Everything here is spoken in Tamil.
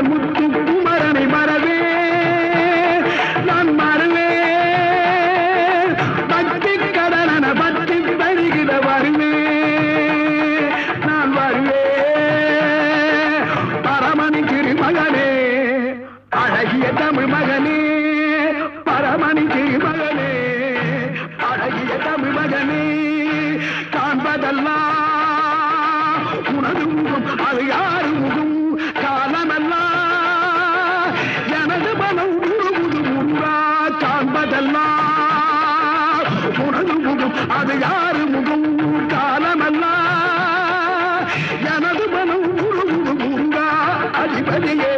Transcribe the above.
முதல் முத்து குமரனை மறவே நான் மறவே பக்தி கடன பக்தி பெருகிட வருவே நான் வருவே பரமணி திருமகனே அழகிய தமிழ் மகனே பரமணி திருமகனே அழகிய தமிழ் மகனே காண்பதெல்லாம் உனது முகம் அது யாரு முகம் காலமெல்லாம் எனது மனம் முழுமுது முருகா காண்பதெல்லாம் உனது முகம் அது யாரு முகம் காலமெல்லாம் எனது மனம் முழுமுது முருகா அதிபதியே